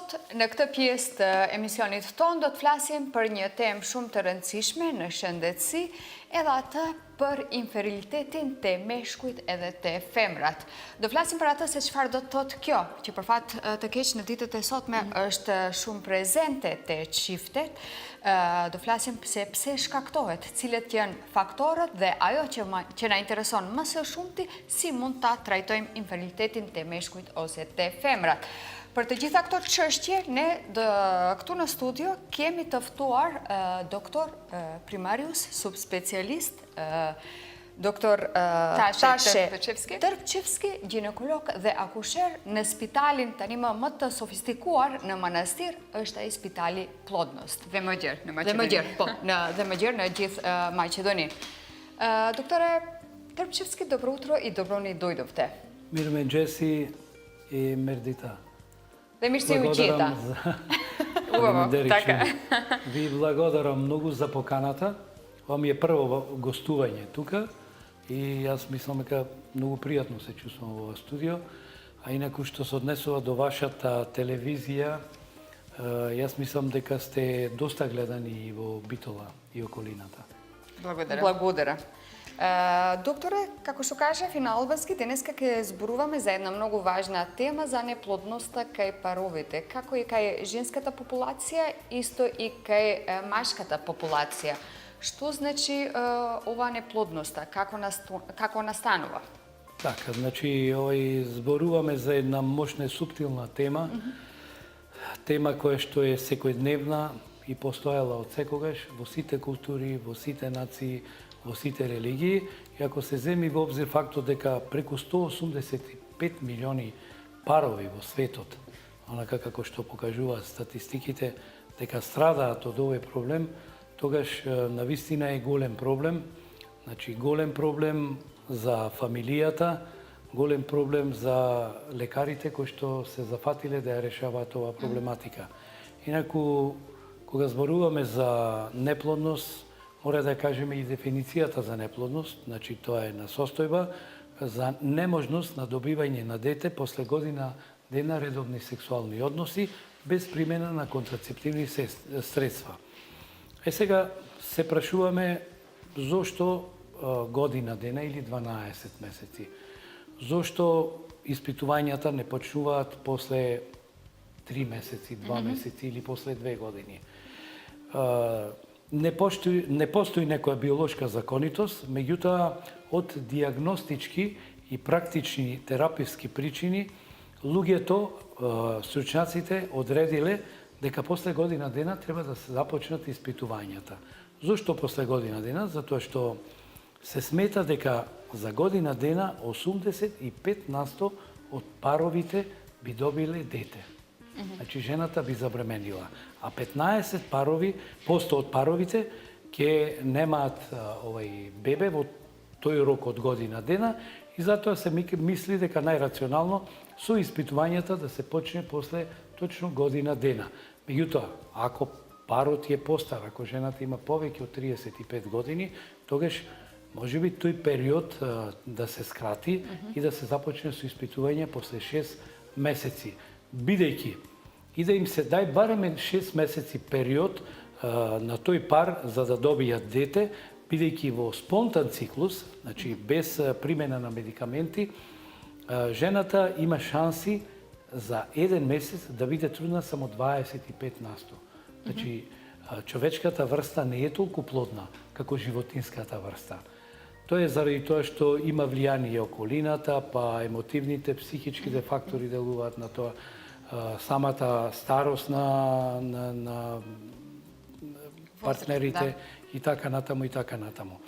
Sot në këtë pjesë të emisionit tonë do të flasim për një temë shumë të rëndësishme në shëndetësi, edhe atë për infertilitetin të meshkujt edhe të femrat. Do flasim për atë se çfarë do të thotë kjo, që për fat të keq në ditët e sotme është shumë prezente te çiftet. Do flasim se pse shkaktohet, cilët janë faktorët dhe ajo që na intereson më së shumti, si mund ta trajtojmë infertilitetin të meshkujt ose të femrat. Për të gjitha këto çështje, ne këtu në studio kemi të ftuar doktor primarius, subspecialist, doktor Tashe Tërpçevski, ginekolog dhe akusher në spitalin tani më të sofistikuar në Manastir, është ai spitali Plodnost. Dhe më gjerë në Dhe Maqedoni. më gjerë, po, dhe më gjerë në gjithë Maqedoni. Doktore Tërpçevski, dobro utro i dobroni dojdovte. Mirëmëngjesi i Merdita. Dhe mirë si u gjeta. Благодаря. Ви благодарам многу за поканата. Ова ми е прво гостување тука и јас мислам дека многу пријатно се чувствувам во ова студио. А инаку што се однесува до вашата телевизија, јас мислам дека сте доста гледани и во Битола и околината. Благодаря. Докторе, како што кажа на албански, денеска ќе зборуваме за една многу важна тема за неплодноста кај паровите, како и кај женската популација, исто и кај машката популација. Што значи ова неплодноста, како настанува? Така, значи, зборуваме за една мощна и суптилна тема, тема која што е секојдневна и постојала од секогаш во сите култури, во сите нации, во сите религии, и ако се земи во обзир фактот дека преку 185 милиони парови во светот, онака како што покажуваат статистиките, дека страдаат од овој проблем, тогаш навистина е голем проблем. Значи, голем проблем за фамилијата, голем проблем за лекарите кои што се зафатиле да ја решаваат оваа проблематика. Инаку, кога зборуваме за неплодност, мора да кажеме и дефиницијата за неплодност, значи тоа е на состојба за неможност на добивање на дете после година дена редовни сексуални односи без примена на контрацептивни средства. Сега се прашуваме зошто година дена или 12 месеци. Зошто испитувањата не почнуваат после 3 месеци, 2 месеци или после 2 години. Не постои некоја биолошка законитост, меѓутоа од диагностички и практични терапевски причини луѓето, стручњаците одредиле дека после година дена треба да се започнат испитувањата. Зошто после година дена? Затоа што се смета дека за година дена 85% од паровите би добиле дете. Значи жената би забременила, а 15% од паровите ќе немаат бебе во тој рок од година дена и затоа се мисли дека најрационално со испитувањата да се почне после точно година дена. Меѓутоа, ако парот е постар, ако жената има повеќе од 35 години, тогаш можеби тој период да се скрати и да се започне со испитување после 6 месеци. Бидејќи и да им се дај барем 6 месеци период на тој пар за да добијат дете, бидејќи во спонтан циклус, значи без примена на медикаменти, жената има шанси за 1 месец да биде трудна само 25%. Значи, човечката врста не е толку плодна како животинската врста. Тоа е заради тоа што има влијание околината, па емотивните, психичките фактори делуваат на тоа, самата старост на партнерите и така натаму и така натаму.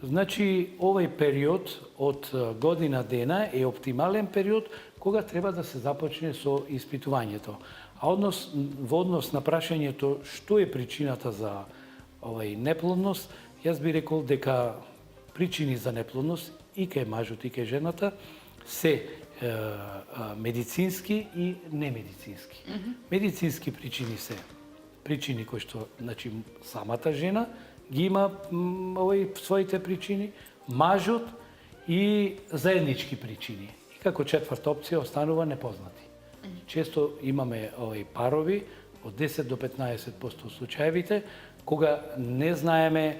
Значи, овој период од година дена е оптимален период кога треба да се започне со испитувањето. А во однос на прашањето што е причината за овај неплодност, јас би рекол дека причини за неплодност и кај мажот и кај жената се медицински и немедицински. Медицински причини се причини кои што, значи, самата жена ги има своите причини, мажот и заеднички причини. И како четврта опција останува непознати. често имаме парови од 10 до 15% случаевите кога не знаеме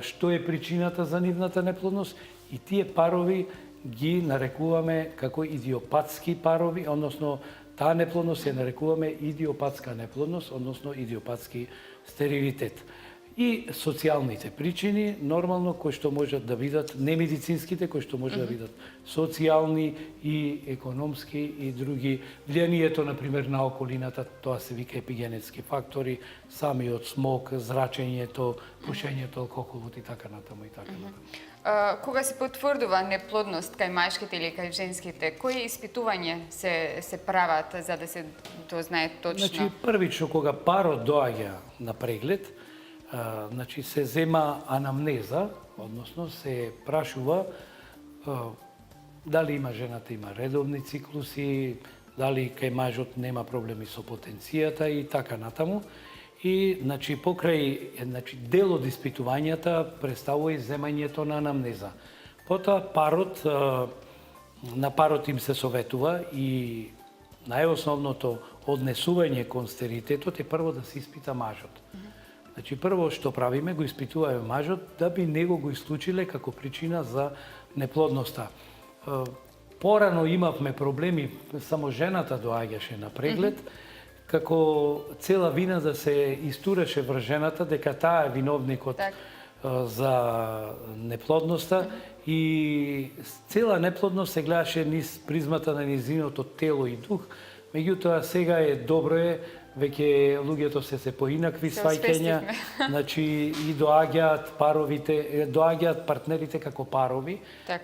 што е причината за нивната неплодност и тие парови ги нарекуваме како идиопатски парови, односно таа неплодност ја нарекуваме идиопатска неплодност, односно идиопатски стерилитет. И социјалните причини, нормално, кои што можат да бидат, немедицинските, кои што можат да бидат социјални и економски и други. Влијанието, например, на околината, тоа се вика епигенетски фактори, самиот смог, зрачењето, пушењето, алкохолот и така натаму и така натаму. Кога се потврдува неплодност кај машките или кај женските, кои испитувања се прават за да се дознае точно? Значи, првично кога парот доаѓа на преглед, значи се зема анамнеза, односно се прашува дали има жената има редовни циклуси, дали кај мажот нема проблеми со потенцијата и така натаму. И значи покрај дел од испитувањата представува и земањето на анамнеза. Потоа на парот им се советува и најосновното однесување кон стерилитетот е прво да се испита мажот. Значи, прво што правиме, го испитуваме мажот да би него го исклучиле како причина за неплодноста. Порано имавме проблеми, само жената доаѓаше на преглед, како цела вина да се истураше врз жената, дека таа е виновникот за неплодноста и цела неплодност се гледаше низ призмата на низиното тело и дух. Меѓутоа, сега е добро веќе луѓето се поинакви сваќања, значи и доаѓаат партнерите како парови.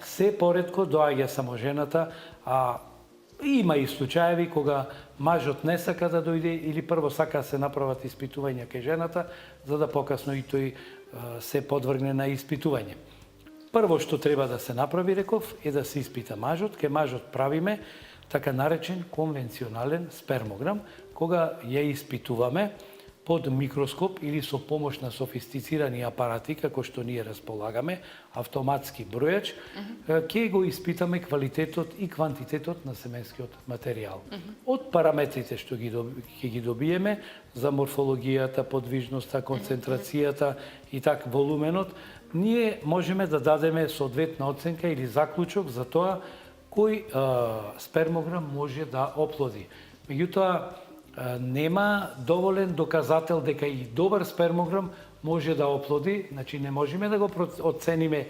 Се поретко доаѓа само жената, а има и случаеви кога мажот не сака да дојде или прво сака да се направат испитувања кај жената, за да покасно и тој се подвргне на испитување. Прво што треба да се направи, реков, е да се испита мажот. Кај мажот правиме така наречен конвенционален спермограм, кога ја испитуваме под микроскоп или со помош на софистицирани апарати, како што ние располагаме, автоматски бројач, ќе го испитаме квалитетот и квантитетот на семенскиот материјал. Од параметрите што ќе ги добиеме за морфологијата, подвижноста, концентрацијата и так волуменот, ние можеме да дадеме соодветна оценка или заклучок за тоа кој спермограм може да оплоди. Меѓутоа, нема доволен доказател дека и добар спермограм може да оплоди, значи не можеме да го оцениме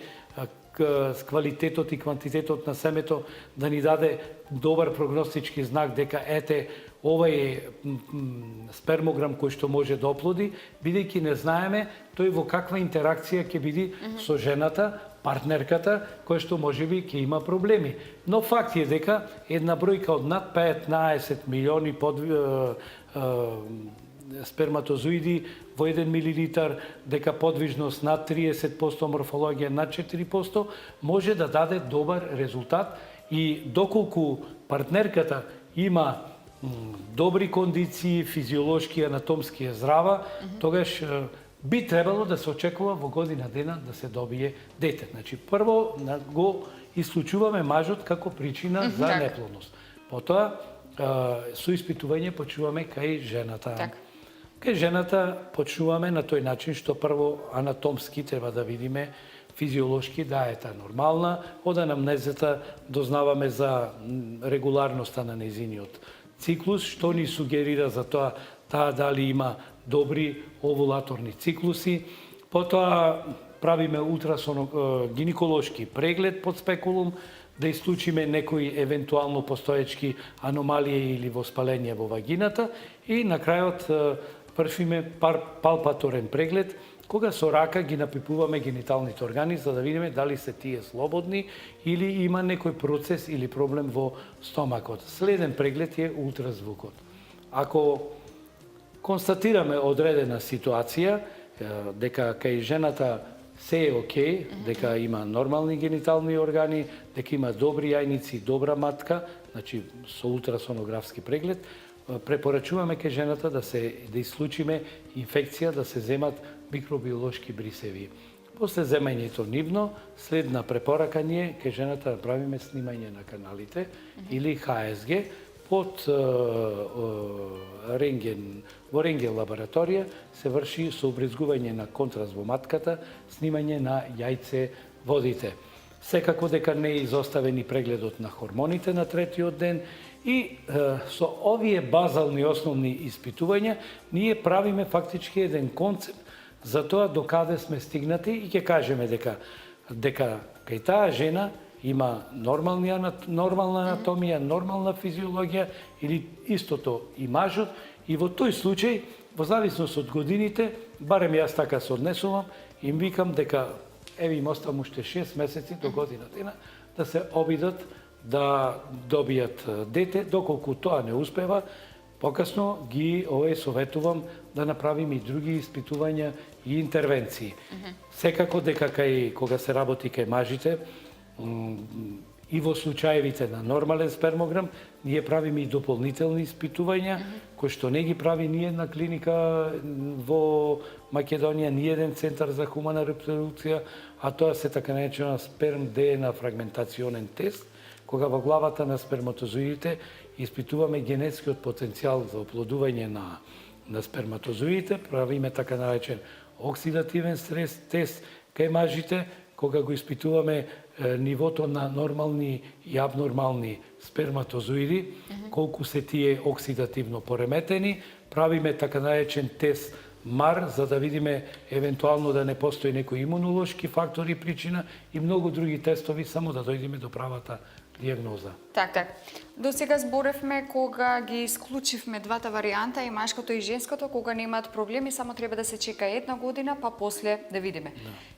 квалитетот и квантитетот на семето да ни даде добар прогностички знак дека овој е спермограм кој што може да оплоди, бидејќи не знаеме тој во каква интеракција ќе биде со жената, партнерката, која што можеби ќе има проблеми. Но факт е дека една бројка од над 15 милиони сперматозоиди во 1 милилитар, дека подвижност над 30%, морфологија над 4%, може да даде добар резултат и доколку партнерката има добри кондиции, физиолошки, анатомски е здрава, тогаш би требало да се очекува во година дена да се добие дете. Значи, прво го исклучуваме мажот како причина за неплодност. Потоа, со испитување почнуваме кај жената. Кај жената почнуваме на тој начин што прво анатомски треба да видиме физиолошки да е таа нормална, од анамнезата дознаваме за регуларноста на незиниот циклус, што ни сугерира за тоа дали има добри овулаторни циклуси. Потоа правиме гинеколошки преглед под спекулум, да исклучиме некои евентуално постоечки аномалии или воспаление во вагината и на крајот вршиме палпаторен преглед, кога со рака ги напипуваме гениталните органи за да видиме дали се тие слободни или има некој процес или проблем во стомакот. Следен преглед е ултразвукот. Ако констатираме одредена ситуација, дека кај жената се е окей, дека има нормални генитални органи, дека има добри јајници, добра матка, значи со ултрасонографски преглед, препорачуваме кај жената да исклучиме инфекција, да се земат микробиолошки брисеви. После земањето нивно, следна препорака ни е кај жената да правиме снимање на каналите или ХСГ, од рентген, во рентген лабораторија се врши сообрезгување на контраст во матката, снимање на јајце водите. Секако дека не е изоставен и прегледот на хормоните на третиот ден и со овие базални основни испитувања ние правиме фактички еден концепт за тоа до каде сме стигнати и ќе кажеме дека кај таа жена има нормална анатомија, нормална физиологија или истото и мажот и во тој случај, во зависност од годините, барем јас така се однесувам, им викам дека еве им оставам уште 6 месеци до годината да се обидат да добијат дете, доколку тоа не успева, покасно ги советувам да направиме и други испитувања и интервенции. Секако дека кога се работи кај мажите, и во случаевите на нормален спермограм, ние правиме и дополнителни испитувања, кои што не ги прави ни една клиника во Македонија, ни еден центар за хумана репродукција, а тоа се така наречена сперм ДНА фрагментационен тест, кога во главата на сперматозоидите испитуваме генетскиот потенцијал за оплодување на сперматозоидите, правиме така наречен оксидативен стрес тест кај мажите, кога го испитуваме нивото на нормални и абнормални сперматозоиди, колку се тие оксидативно пореметени, правиме така наречен тест МАР, за да видиме евентуално да не постои некои имунолошки фактори причина и многу други тестови, само да дојдеме до правата диагноза. Так. До сега зборевме кога ги исклучивме двата варијанта, и машкото и женското, кога немаат проблеми, само треба да се чека една година, па после да видиме.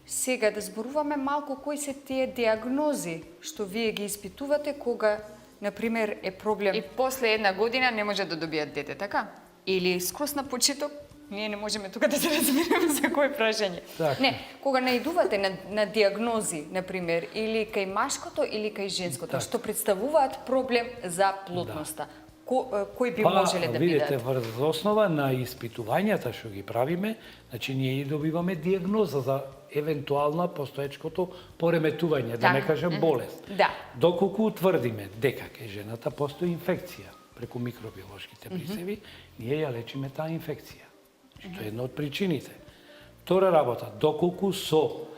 Сега да зборуваме малку кои се тие диагнози што вие ги испитувате кога, например, е проблем и после една година не може да добијат дете, така? Или скрос на почеток, ние не можеме тука да се разбереме за кој прашање. Не, кога наидувате на диагнози, например, или кај машкото или кај женското, што представуваат проблем за плодноста, кои би можеле да бидат? Видите, врз основа на испитувањата што ги правиме, значи ние добиваме диагноза за евентуално постоечкото пореметување, да не кажем болест. Доколку утврдиме дека кај жената постои инфекција преку микробиолошките присеви, ние ја лечиме таа инфекција, што е една од причините. Втора работа, доколку со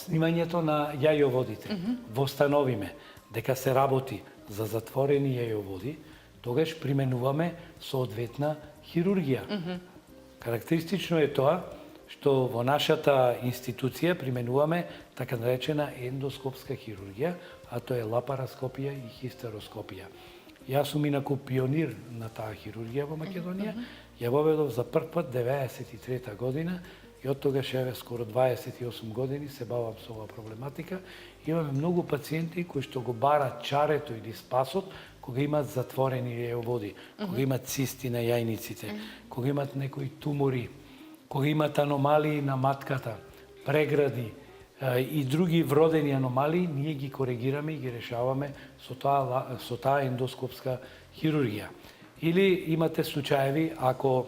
снимањето на јајоводите востановиме дека се работи за затворени јајоводи, тогаш применуваме соодветна хирургија. Карактеристично е тоа што во нашата институција применуваме така наречена ендоскопска хирургија, а тоа е лапароскопија и хистероскопија. Јас сум инаку пионир на таа хирургија во Македонија. Ја воведов за прв пат 93 година и од тогаш еве скоро 28 години се бавам со оваа проблематика. Имаме многу пациенти кои што го барат чарето или спасот кога имаат затворени јајоводи, кога имаат цисти на јајниците, кога имаат некои тумори, кога имаат аномалии на матката, прегради и други вродени аномалии, ние ги коригираме и ги решаваме со таа ендоскопска хирургија. Или имате случаеви ако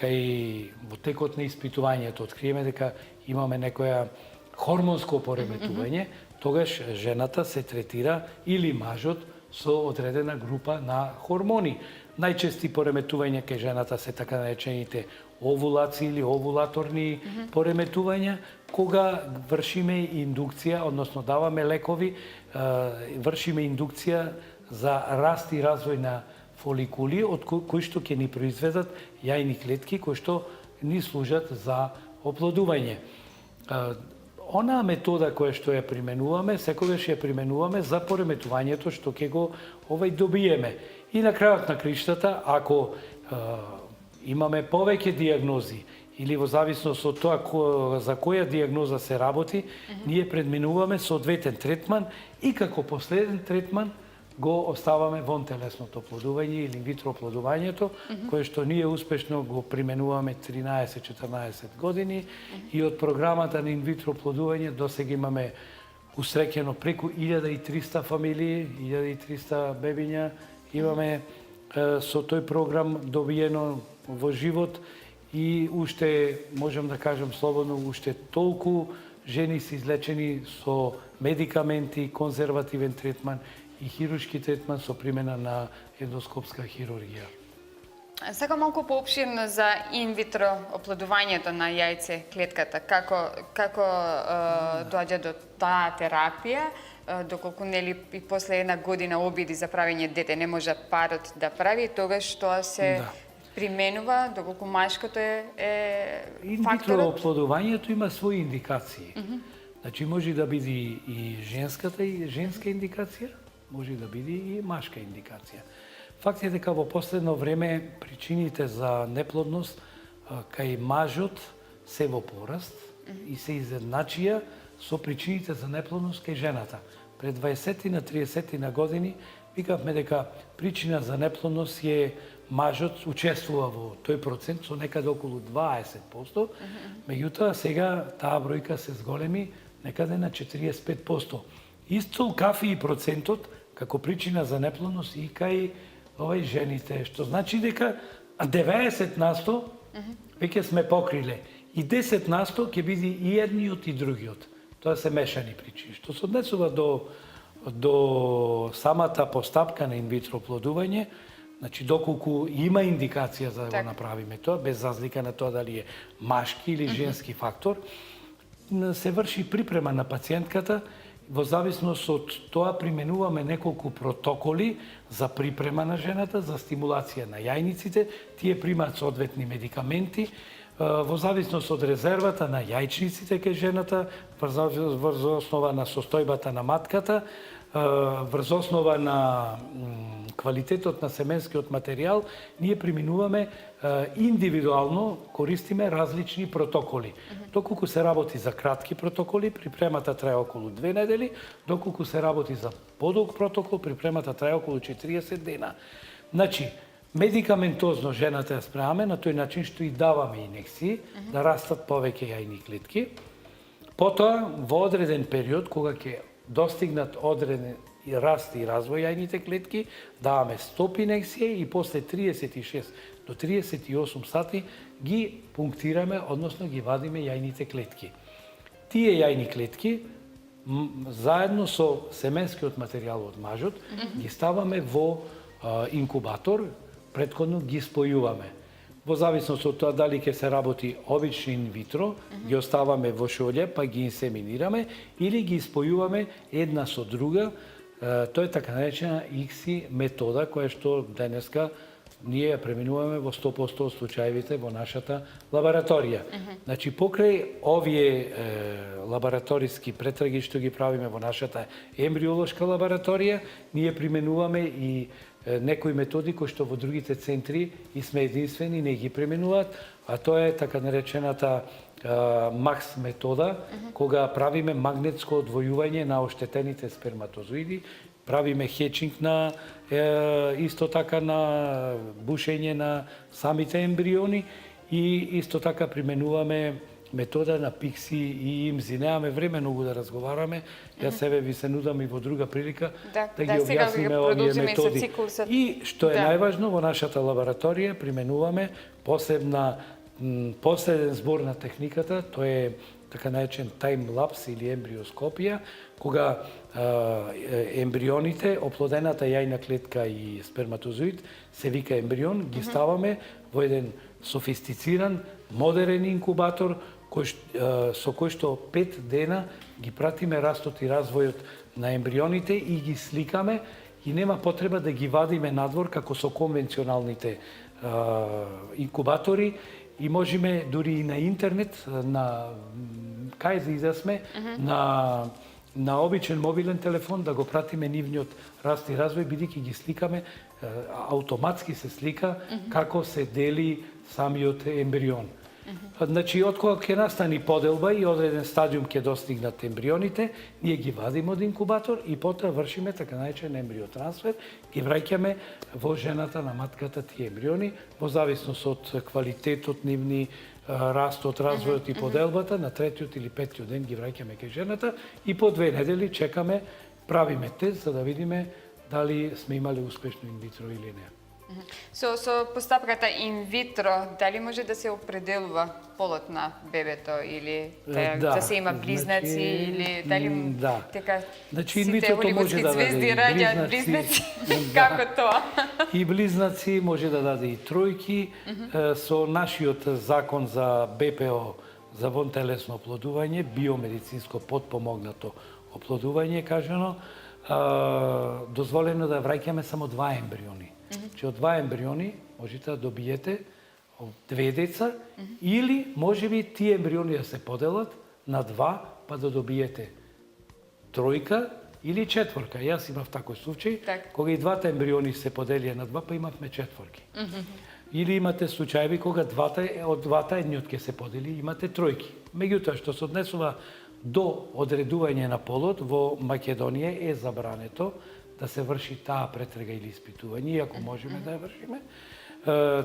кај во текот на испитувањето откриеме дека имаме некоја хормонско пореметување, тогаш жената се третира или мажот со одредена група на хормони. Најчести пореметувања кај жената се така наречените овулации или овулаторни пореметувања, кога вршиме индукција, односно даваме лекови, вршиме индукција за раст и развој на фоликули, од кои што ќе ни произведат јајни клетки, кои што ни служат за оплодување. Онаа метода која што ја применуваме, секогаш ја применуваме за пореметувањето што ќе го добиеме. И на крајот на криштата, ако имаме повеќе диагнози или во зависност од тоа за која диагноза се работи, ние предминуваме соодветен третман и како последен третман го оставаме вонтелесното оплодување или инвитро оплодувањето, кое што ние успешно го применуваме 13-14 години и од програмата на инвитро оплодување до сега имаме усреќено преку 1300 фамилии, 1300 бебиња имаме со тој програм добиено во живот и уште, можам да кажам слободно, уште толку жени се излечени со медикаменти, конзервативен третман и хируршки третман со примена на ендоскопска хирургија. Сакам малку поопширно за инвитро оплодувањето на јајце клетката. Како доаѓа до таа терапија, доколку нели и после една година обиди за правење дете не може парот да прави, тогаш тоа се применува, доколку машкото е Инвитро факторот? оплодувањето има своји индикации. Значи може да биде и женска индикација, може да биде и машка индикација. Факт е дека во последно време причините за неплодност кај мажот се во пораст и се изедначија со причините за неплодност кај жената. Пред 20 на 30 на години викавме дека причина за неплодност е мажот учествува во тој процент со некаде околу 20%, меѓутоа сега таа бројка се зголеми некаде на 45%. Исто кафи и процентот како причина за неплодност и кај жените, што значи дека 90% веќе сме покриле и 10% ќе биде и едниот и другиот. Тоа се мешани причини. Што се однесува до самата постапка на инвитро оплодување, значи доколку има индикација за да го направиме тоа, без разлика на тоа дали е машки или женски фактор, се врши припрема на пациентката. Во зависност од тоа применуваме неколку протоколи за припрема на жената, за стимулација на јајниците, тие примаат соодветни медикаменти, во зависност од резервата на јајчниците кај жената, врз основа на состојбата на матката, врз основа на квалитетот на семенскиот материјал, ние применуваме индивидуално, користиме различни протоколи. Доколку се работи за кратки протоколи, припремата трае околу 2 недели, доколку се работи за подолг протокол, припремата трае околу 40 дена. Значи, медикаментозно жената ја спремаме на тој начин што и даваме инекции, да растат повеќе јајни клетки. Потоа, во одреден период, кога ќе достигнат одреден раст и развој јајните клетки, даваме стоп инекција и после 36 до 38 сати ги пунктираме, односно ги вадиме јајните клетки. Тие јајни клетки, заедно со семенскиот материјал од мажот, ги ставаме во инкубатор, претходно ги спојуваме. Во зависност од тоа дали ќе се работи обично инвитро, ги оставаме во шолја, па ги инсеминираме, или ги спојуваме една со друга. Тоа е така наречена ИКСИ метода, која што денеска ние ја преминуваме во 100% од случаевите во нашата лабораторија. Значи, покрај овие лабораториски претраги што ги правиме во нашата ембриолошка лабораторија, ние применуваме и некои методи кои што во другите центри и сме единствени не ги применуваат, а тоа е така наречената МАКС метода, кога правиме магнетско одвојување на оштетените сперматозоиди, правиме хечинг на исто така на бушење на самите ембриони и исто така применуваме метода на пикси и имзи. Немаме време многу да разговараме, ја себе ви се нудам и во друга прилика да ги објасниме овие методи. И што е најважно, во нашата лабораторија применуваме последен збор на техниката, тоа е така наречен таймлапс или ембриоскопија, кога ембрионите, оплодената јајна клетка и сперматозоид, се вика ембрион, ги ставаме во еден софистициран, модерен инкубатор, со кој што 5 дена ги пратиме растот и развојот на ембрионите и ги сликаме и нема потреба да ги вадиме надвор како со конвенционалните инкубатори и можеме дури и на интернет, на кај за изасме, на обичен мобилен телефон да го пратиме нивниот раст и развој, бидејќи ги сликаме, автоматски се слика како се дели самиот ембрион. Значи, откога ќе настани поделба и одреден стадиум ќе достигнат ембрионите, ние ги вадиме од инкубатор и потоа вршиме така наречен ембриотрансфер, ги враќаме во жената на матката тие ембриони, во зависност од квалитетот нивни, растот, развојот и поделбата, на третиот или петтиот ден ги враќаме кај жената и по 2 недели чекаме, правиме тест за да видиме дали сме имале успешно инвитро или не. Со постапката инвитро, дали може да се определува полот на бебето или да се има близнаци или дали да. така Значи, сите инвитрото може холивудски да даде звезди и раѓаат близнаци. близнаци? Како тоа? И близнаци може да даде и тројки. Со нашиот закон за БПО, за вонтелесно оплодување, биомедицинско подпомогнато оплодување, кажано, дозволено да враќаме само 2 ембриони. Че од 2 ембриони можете да добиете 2 деца или можеби тие ембриони да се поделат на 2 па да добиете 3 или 4. Јас имав такој случај, кога и 2 ембриони се поделија на 2 па имавме 4. Или имате случаи кога од 2 едниот ќе се подели, имате 3. Меѓутоа, што се однесува до одредување на полот, во Македонија е забрането да се врши таа претрега или испитување, иако можеме да ја вршиме.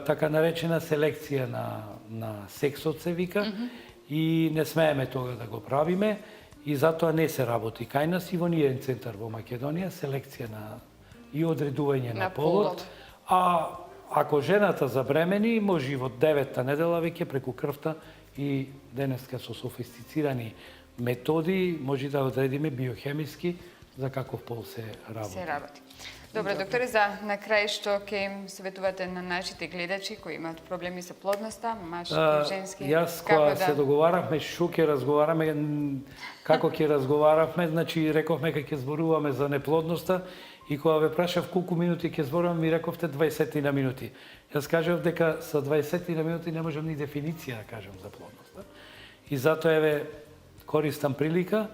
Така наречена селекција на сексот се вика, и не смееме тога да го правиме, и затоа не се работи кај нас и во нијен центар во Македонија, селекција и одредување на полот. А ако жената забремени, може и во 9-та недела веќе преку крвта и денеска со софистицирани методи може да одредиме биохемиски за каков пол се работи. Добре, докторе, за на крај што ќе им советувате на нашите гледачи кои имаат проблеми со плодноста, машки, женски? Јас кога се договаравме што ќе разговараме, како ќе разговаравме, значи рековме дека ќе зборуваме за неплодноста и кога ве прашав колку минути ќе зборуваме, ми рековте 20 на минути. Јас кажав дека со 20 на минути не можам ни дефиниција да кажам за плодноста. И затоа еве користам прилика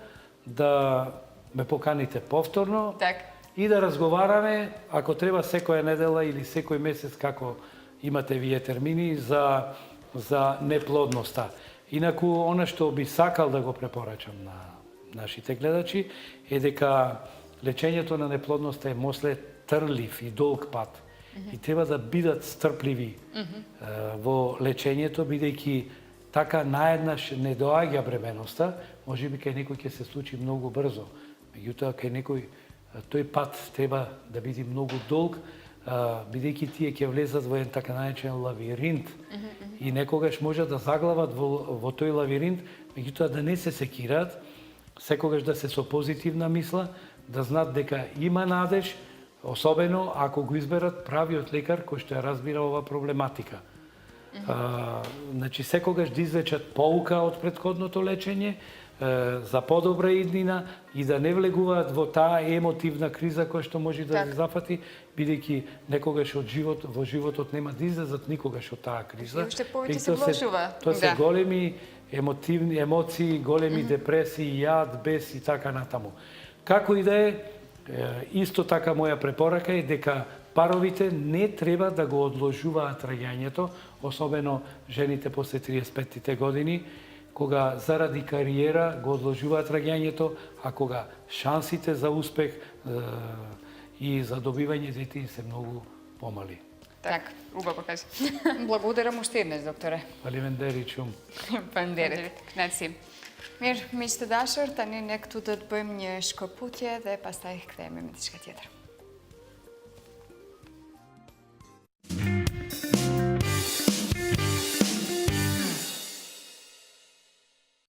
да ме поканите повторно и да разговараме, ако треба секоја недела или секој месец, како имате вие термини, за неплодноста. Инаку, она што би сакал да го препорачам на нашите гледачи е дека лечењето на неплодноста е мосле трлив и долг пат. И треба да бидат стрпливи во лечењето, бидејќи така наеднаш не доаѓа бременоста, можеби кај некој ќе се случи многу брзо. Меѓутоа, кај некој тој пат треба да биде многу долг, бидејќи тие ќе влезат во еден така наречен лавиринт и некогаш може да заглават во тој лавиринт, меѓутоа да не се секираат, секогаш да се со позитивна мисла, да знаат дека има надеж, особено ако го изберат правиот лекар кој што ја разбира ова проблематика. Значи, секогаш да извлечат поука од претходното лечење, за подобра иднина и да не влегуваат во таа емотивна криза која што може да ги зафати, бидејќи некогаш во животот нема да излезат никогаш од таа криза. И уште повеќе се вложува. Тоа се големи емотивни емоции, големи депресии, јад, бес и така натаму. Како и да е, исто така моја препорака е дека паровите не треба да го одложуваат раѓањето, особено жените после 35-тите години, кога заради кариера го одложуваат раѓањето, а кога шансите за успех и за добивање дете се многу помали. Так, убаво кажи. Благодарам уште еднаш, докторе. Фалимендери чум. Пандерит, кнаци. Мир, мечте дашар, тани нек тудат бъм nješko putje, da je pa staj k teme medička tjedra.